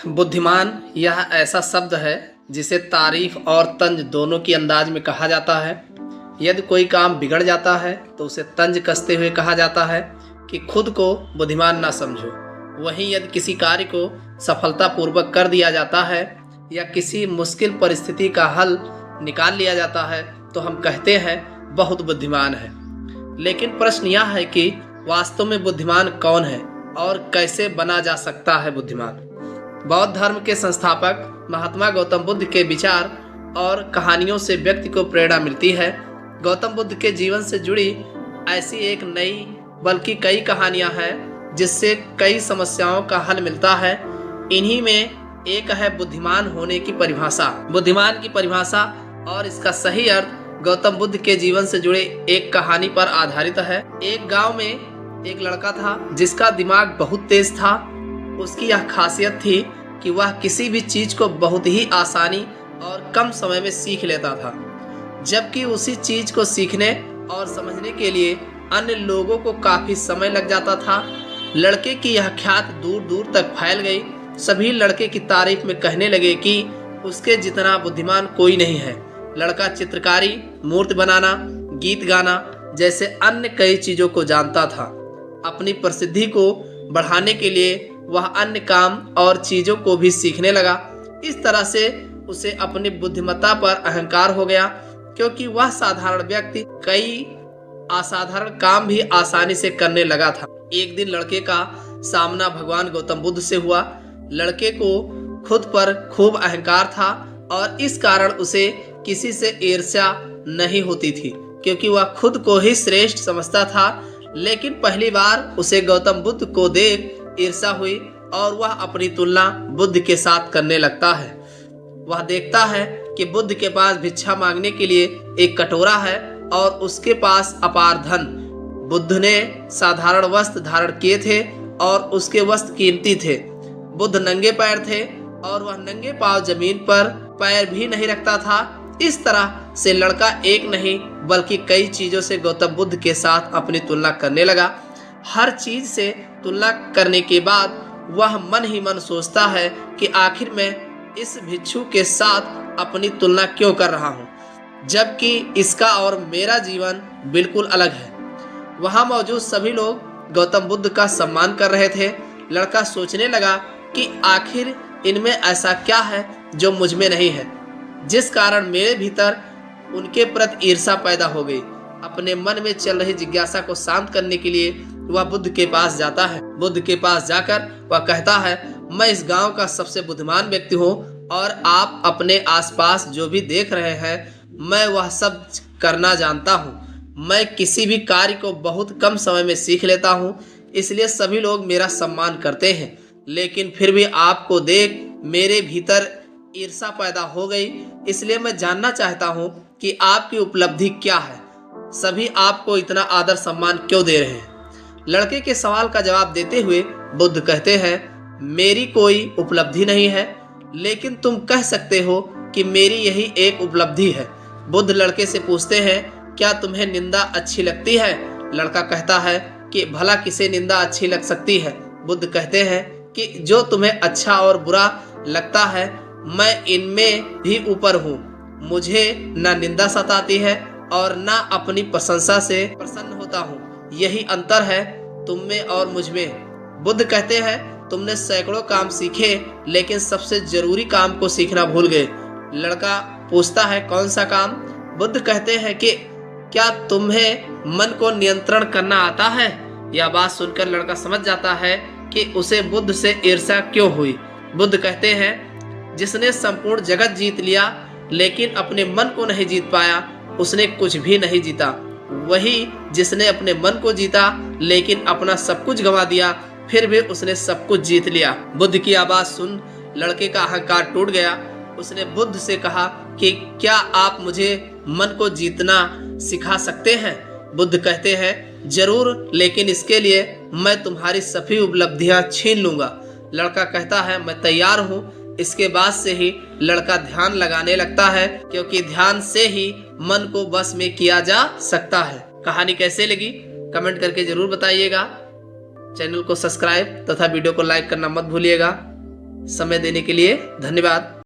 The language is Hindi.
बुद्धिमान यह ऐसा शब्द है जिसे तारीफ और तंज दोनों की अंदाज में कहा जाता है। यदि कोई काम बिगड़ जाता है तो उसे तंज कसते हुए कहा जाता है कि खुद को बुद्धिमान ना समझो। वहीं यदि किसी कार्य को सफलतापूर्वक कर दिया जाता है या किसी मुश्किल परिस्थिति का हल निकाल लिया जाता है तो हम कहते हैं बहुत बुद्धिमान है। लेकिन प्रश्न यह है कि वास्तव में बुद्धिमान कौन है और कैसे बना जा सकता है बुद्धिमान। बौद्ध धर्म के संस्थापक महात्मा गौतम बुद्ध के विचार और कहानियों से व्यक्ति को प्रेरणा मिलती है। गौतम बुद्ध के जीवन से जुड़ी ऐसी एक नई बल्कि कई कहानियां हैं जिससे कई समस्याओं का हल मिलता है। इन्हीं में एक है बुद्धिमान होने की परिभाषा। बुद्धिमान की परिभाषा और इसका सही अर्थ गौतम बुद्ध के जीवन से जुड़े एक कहानी पर आधारित है। एक गांव में एक लड़का था जिसका दिमाग बहुत तेज था। उसकी यह खासियत थी कि वह किसी भी चीज को बहुत ही आसानी और कम समय में सीख लेता था, जबकि उसी चीज को सीखने और समझने के लिए अन्य लोगों को काफी समय लग जाता था। लड़के की यह ख्याति दूर दूर तक फैल गई। सभी लड़के की तारीफ में कहने लगे कि उसके जितना बुद्धिमान कोई नहीं है। लड़का चित्रकारी, मूर्ति बनाना, गीत गाना जैसे अन्य कई चीजों को जानता था। अपनी प्रसिद्धि को बढ़ाने के लिए वह अन्य काम और चीजों को भी सीखने लगा। इस तरह से उसे अपनी बुद्धिमत्ता पर अहंकार हो गया, क्योंकि वह साधारण व्यक्ति कई असाधारण काम भी आसानी से करने लगा था। एक दिन लड़के का सामना भगवान गौतम बुद्ध से हुआ। लड़के को खुद पर खूब अहंकार था और इस कारण उसे किसी से ईर्ष्या नहीं होती थी, क्योंकि वह खुद को ही श्रेष्ठ समझता था। लेकिन पहली बार उसे गौतम बुद्ध को देख ईर्ष्या हुई और वह अपनी तुलना बुद्ध के साथ करने लगता है। वह देखता है कि बुद्ध के पास भिक्षा मांगने के लिए एक कटोरा है और उसके पास अपार धन। बुद्ध ने साधारण वस्त्र धारण किए थे और उसके वस्त्र कीमती थे। बुद्ध नंगे पैर थे और वह नंगे पांव जमीन पर पैर भी नहीं रखता था। इस तरह से लड़का एक नहीं बल्कि कई चीजों से गौतम बुद्ध के साथ अपनी तुलना करने लगा। हर चीज से तुलना करने के बाद वह मन ही मन सोचता है कि आखिर मैं इस भिक्षु के साथ अपनी तुलना क्यों कर रहा हूँ, जबकि इसका और मेरा जीवन बिल्कुल अलग है। वहां मौजूद सभी लोग गौतम बुद्ध का सम्मान कर रहे थे। लड़का सोचने लगा कि आखिर इनमें ऐसा क्या है जो मुझ में नहीं है, जिस कारण मेरे भीतर उनके प्रति ईर्ष्या पैदा हो गई। अपने मन में चल रही जिज्ञासा को शांत करने के लिए वह बुद्ध के पास जाता है। बुद्ध के पास जाकर वह कहता है, मैं इस गांव का सबसे बुद्धिमान व्यक्ति हूँ और आप अपने आसपास जो भी देख रहे हैं मैं वह सब करना जानता हूँ। मैं किसी भी कार्य को बहुत कम समय में सीख लेता हूँ, इसलिए सभी लोग मेरा सम्मान करते हैं। लेकिन फिर भी आपको देख मेरे भीतर ईर्ष्या पैदा हो गई। इसलिए मैं जानना चाहता हूँ कि आपकी उपलब्धि क्या है, सभी आपको इतना आदर सम्मान क्यों दे रहे हैं। लड़के के सवाल का जवाब देते हुए बुद्ध कहते हैं, मेरी कोई उपलब्धि नहीं है, लेकिन तुम कह सकते हो कि मेरी यही एक उपलब्धि है। बुद्ध लड़के से पूछते हैं, क्या तुम्हें निंदा अच्छी लगती है? लड़का कहता है कि भला किसे निंदा अच्छी लग सकती है। बुद्ध कहते हैं कि जो तुम्हें अच्छा और बुरा लगता है मैं इनमें भी ऊपर हूँ। मुझे ना निंदा सताती है और ना अपनी प्रशंसा से प्रसन्न होता हूँ। यही अंतर है तुम में और मुझ में। बुद्ध कहते हैं, तुमने सैकड़ों काम सीखे लेकिन सबसे जरूरी काम को सीखना भूल गए। लड़का पूछता है, कौन सा काम? बुद्ध कहते हैं कि क्या तुम्हें मन को नियंत्रण करना आता है? यह बात सुनकर लड़का समझ जाता है कि उसे बुद्ध से ईर्ष्या क्यों हुई। बुद्ध कहते हैं, जिसने संपूर्ण जगत जीत लिया लेकिन अपने मन को नहीं जीत पाया उसने कुछ भी नहीं जीता। वही जिसने अपने मन को जीता लेकिन अपना सब कुछ गंवा दिया फिर भी उसने सब कुछ जीत लिया। बुद्ध की आवाज सुन लड़के का अहंकार टूट गया। उसने बुद्ध से कहा कि क्या आप मुझे मन को जीतना सिखा सकते हैं? बुद्ध कहते हैं, जरूर, लेकिन इसके लिए मैं तुम्हारी सभी उपलब्धियां छीन लूंगा। लड़का कहता है, मैं तैयार हूँ। इसके बाद से ही लड़का ध्यान लगाने लगता है, क्योंकि ध्यान से ही मन को बस में किया जा सकता है। कहानी कैसे लगी कमेंट करके जरूर बताइएगा। चैनल को सब्सक्राइब तथा वीडियो को लाइक करना मत भूलिएगा। समय देने के लिए धन्यवाद।